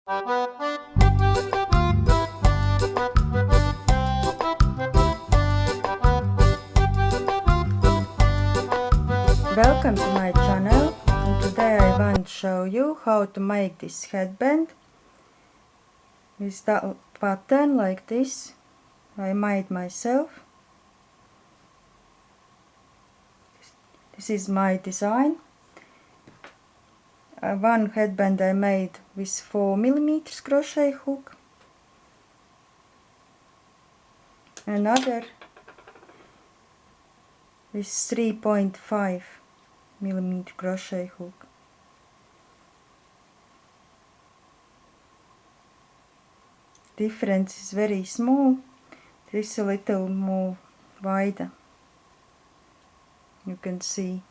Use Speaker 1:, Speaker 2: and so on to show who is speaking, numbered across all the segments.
Speaker 1: Welcome to my channel, and today I want to show you how to make this headband with that pattern like this. I made myself. This is my design. One headband I made with 4mm crochet hook. Another with 3.5mm crochet hook. Difference is very small. This is a little more wider. You can see.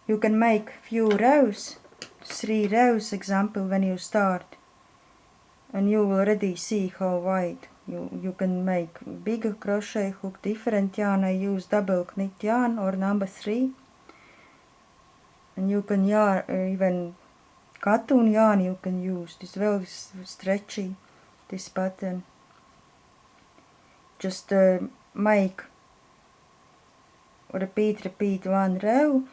Speaker 1: You can make few rows, 3 rows example when you start, and you will already see how wide. You can make bigger crochet hook, different yarn. I use double knit yarn or number 3, and you can even cotton yarn you can use. This well stretchy, this pattern. Just make repeat one row,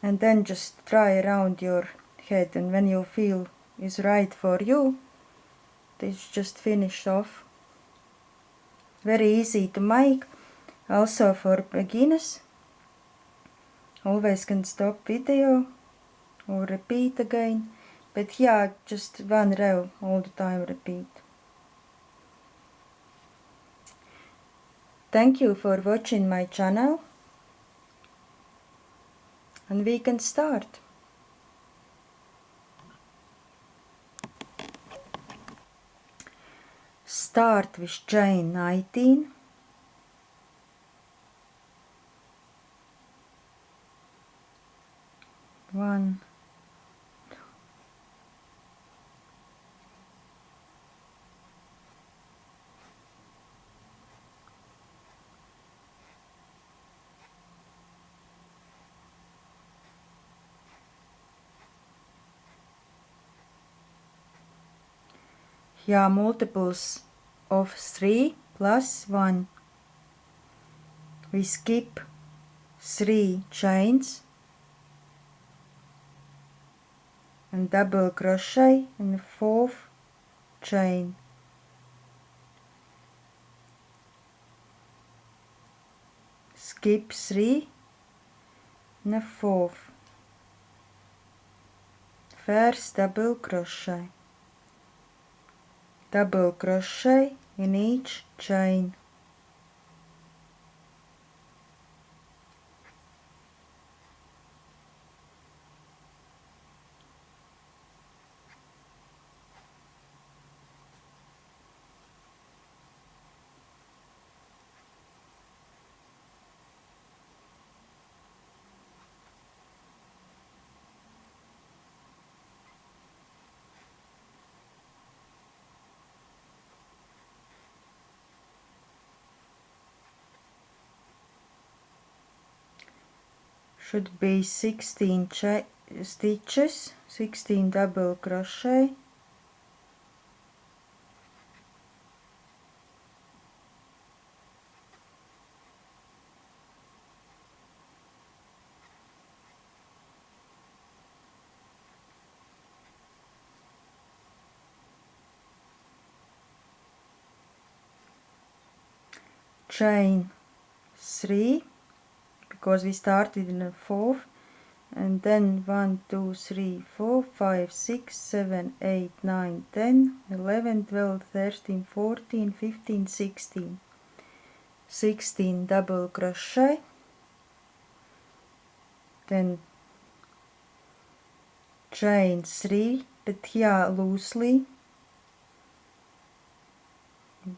Speaker 1: and then just try around your head, and when you feel is right for you, this just finish off. Very easy to make, also for beginners. Always can stop video or repeat again, but here just one row all the time repeat. Thank you for watching my channel, and we can start. Start with chain 19. One, here multiples of 3 plus 1. We skip 3 chains and double crochet in the 4th chain. Skip 3 in the 4th. First double crochet. Double crochet in each chain. Should be 16 stitches, 16 double crochet. Chain 3, because we started in the 4th, and then 1, 2, 3, 4, 5, 6, 7, 8, 9, 10, 11, 12, 13, 14, 15, 16. 16 double crochet, then chain 3, but here loosely.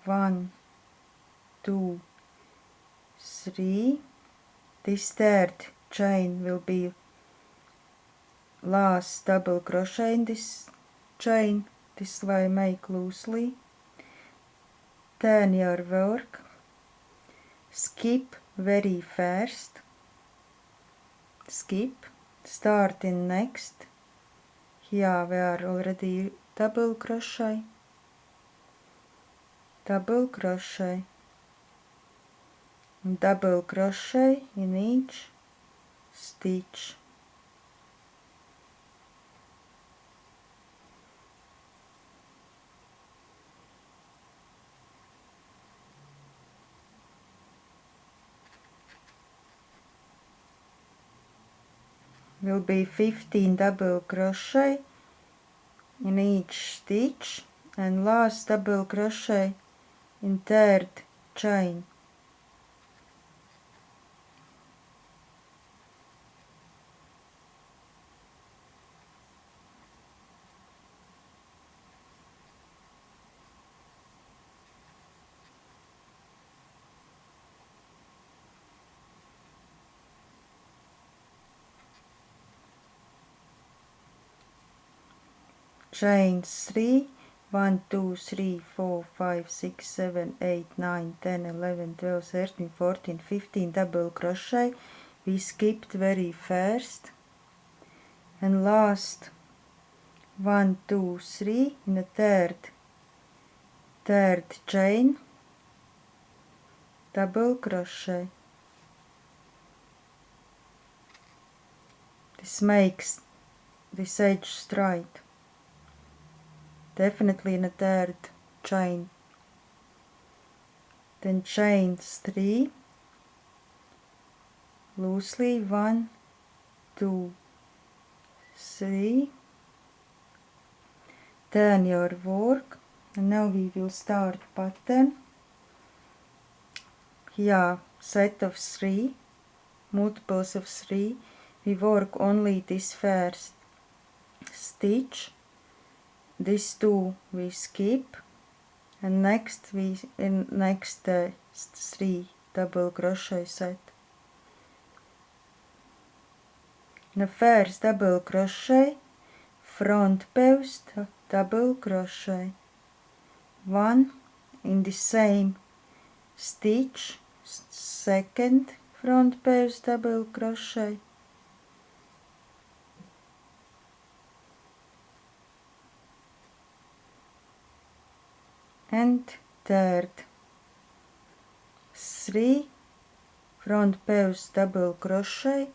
Speaker 1: 1, 2, 3. This third chain will be last double crochet in this chain. This is why I make loosely. Turn your work. Skip very fast. Skip. Start in next. Here we are already double crochet, double crochet, double crochet in each stitch. Will be 15 double crochet in each stitch and last double crochet in third chain. Chain 3, 1, 2, 3, 4, 5, 6, 7, 8, 9, 10, 11, 12, 13, 14, 15 double crochet. We skipped very first and last 1, 2, 3 in the third chain, double crochet. This makes this edge straight. Definitely in a third chain. Then chains 3, loosely 1, 2, 3. Turn your work and now we will start pattern. Here set of 3, multiples of 3. We work only this first stitch. These 2 we skip and next 3 double crochet set. In the first double crochet, front post double crochet, 1 in the same stitch, second front post double crochet, and third 3 front post double crochet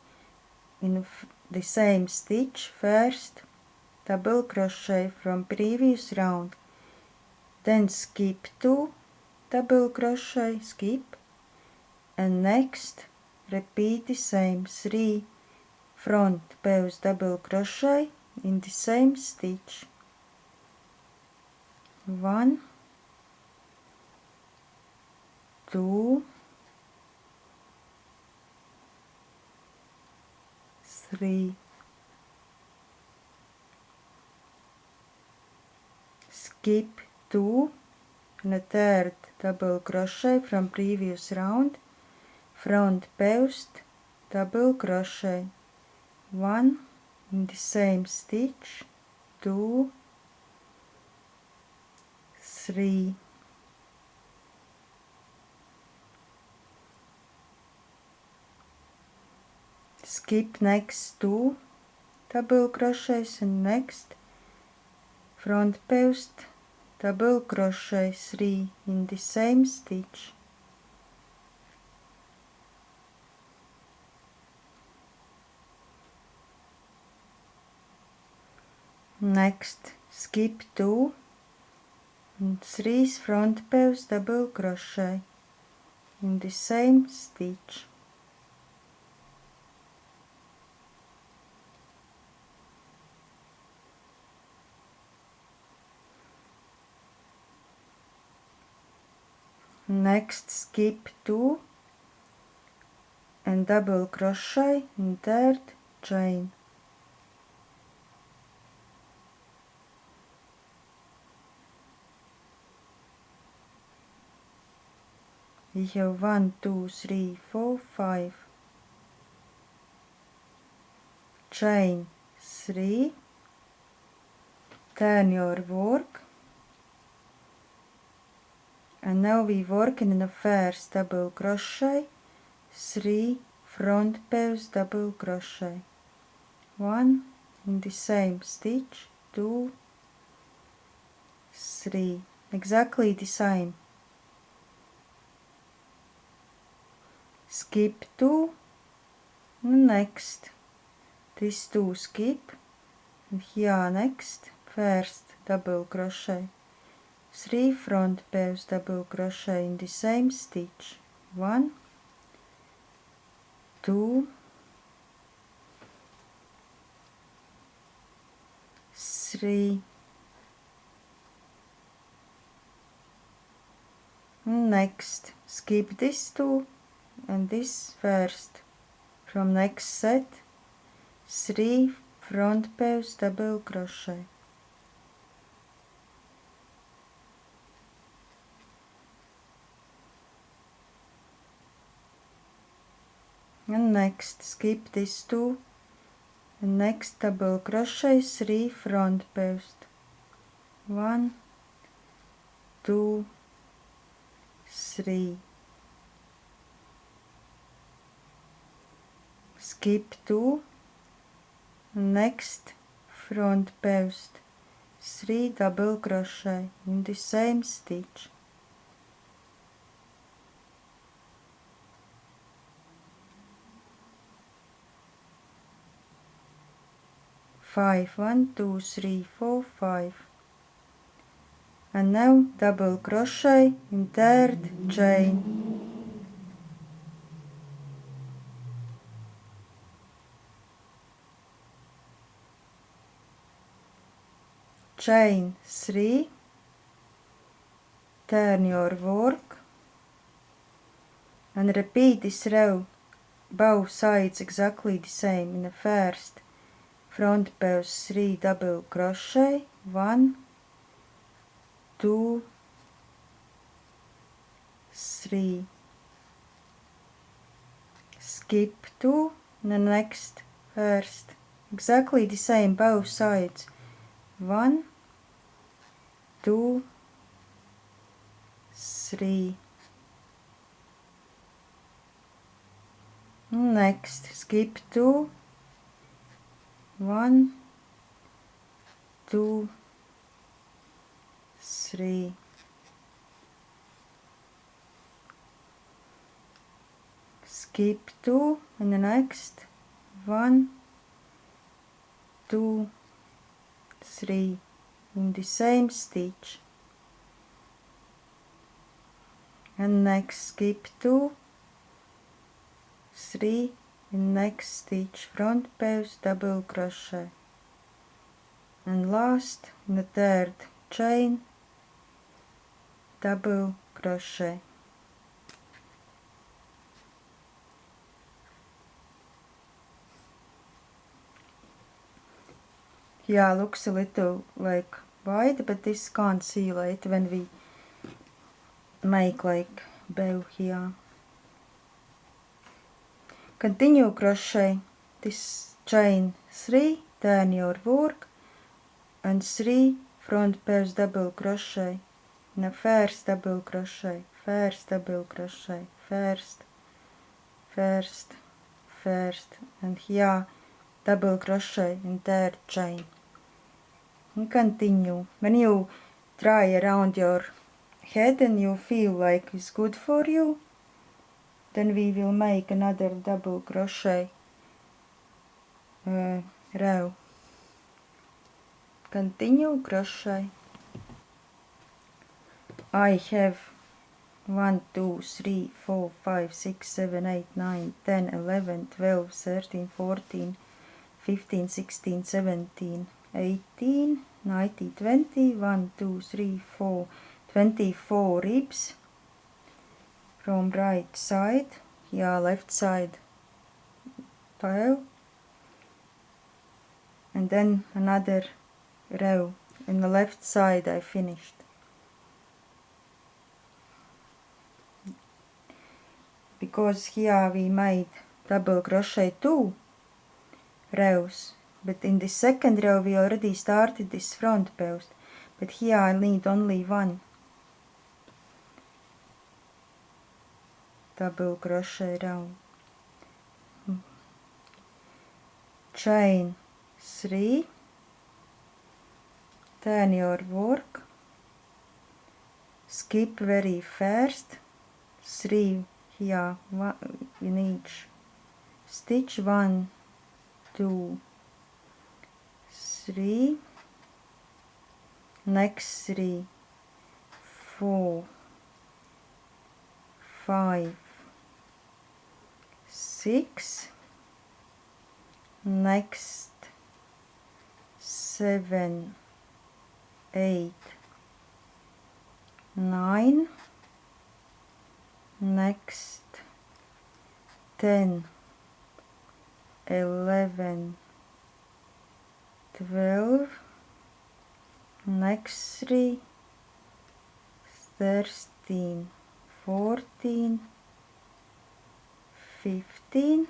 Speaker 1: in the same stitch, first double crochet from previous round, then skip 2 double crochet, skip, and next repeat the same 3 front post double crochet in the same stitch, 1, 2, 3, skip 2 and a third double crochet from previous round, front post double crochet, 1 in the same stitch, 2, 3, skip next 2 double crochets and next front post double crochet 3 in the same stitch, next skip 2 and 3 front post double crochet in the same stitch, next skip 2 and double crochet in third chain, we have 1, 2, 3, 4, 5 chain 3, turn your work, and now we working in the first double crochet, 3 front post double crochet, 1 in the same stitch, 2, 3, exactly the same. Skip 2, next, this 2 skip, and here next, first double crochet, 3 front pairs double crochet in the same stitch, 1, 2, 3, next, skip this 2 and this first, from next set, 3 front pairs double crochet, and next skip this 2 and next double crochet 3 front pairs, 1, 2, 3, skip 2, next front pairs, 3 double crochet in the same stitch, 5, 1, 2, 3, 4, 5, and now double crochet in third chain, chain 3, turn your work, and repeat this row, both sides exactly the same. In the first front pairs 3 double crochet, 1, 2, 3, skip 2, and the next first, exactly the same both sides, 1, 2, 3, next skip 2, 1, 2, 3, skip 2 and the next, 1, 2, 3 in the same stitch, and next skip 2, 3 in next stitch, front pairs double crochet, and last in the third chain double crochet. Yeah, looks a little like white, but this can't see later when we make like bow here. Continue crochet this chain 3, turn your work, and 3 front pairs double crochet in a first double crochet, first double crochet, first, first, first, and here double crochet in third chain, and continue. When you try around your head and you feel like it's good for you, then we will make another double crochet row. Continue crochet. I have 1, 2, 3, 4, 5, 6, 7, 8, 9, 10, 11, 12, 13, 14, 15, 16, 17, 18, 19, 20, 1, 2, 3, 4, 24 ribs from right side, here left side 12, and then another row in the left side I finished. Because here we made double crochet 2 rows, but in the second row we already started this front post, but here I need only 1 double crochet row, chain 3, turn your work, skip very fast, 3 here in each stitch, 1, 2, 3, next 3, 4, 5, 6, next 7, 8, 9, next 10, 11, 12, next 3, 13, 14, 15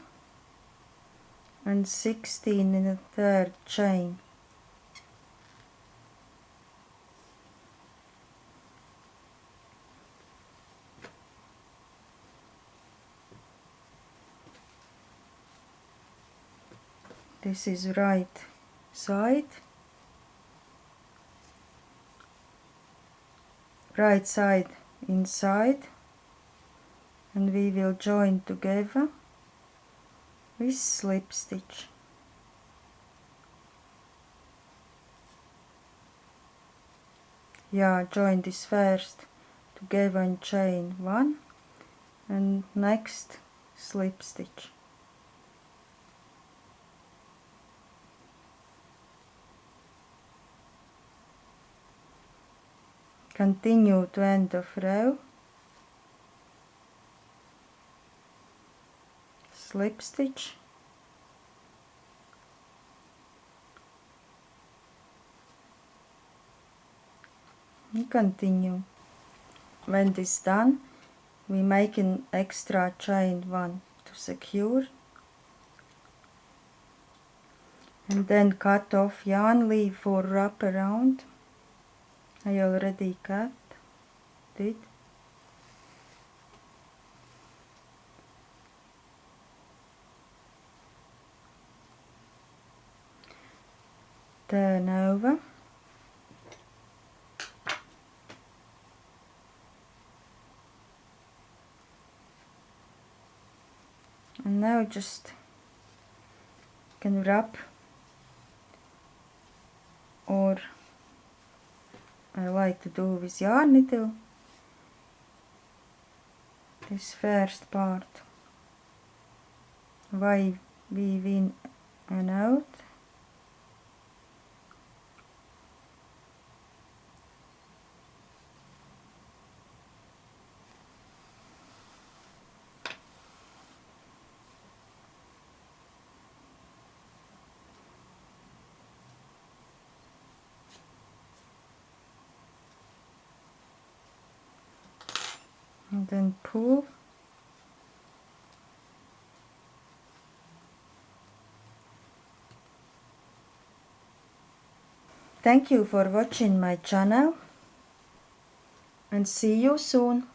Speaker 1: and 16 in the third chain. This is right side, right side inside, and we will join together with slip stitch. Yeah, join this first together in chain 1 and next slip stitch. Continue to end of row, slip stitch, and continue. When this is done, we make an extra chain 1 to secure, and then cut off yarn, leave for wrap around. I already cut it. Turn over. And now just can wrap, or I like to do with yarn needle, this first part, weave in and out, and then pull. Thank you for watching my channel, and see you soon.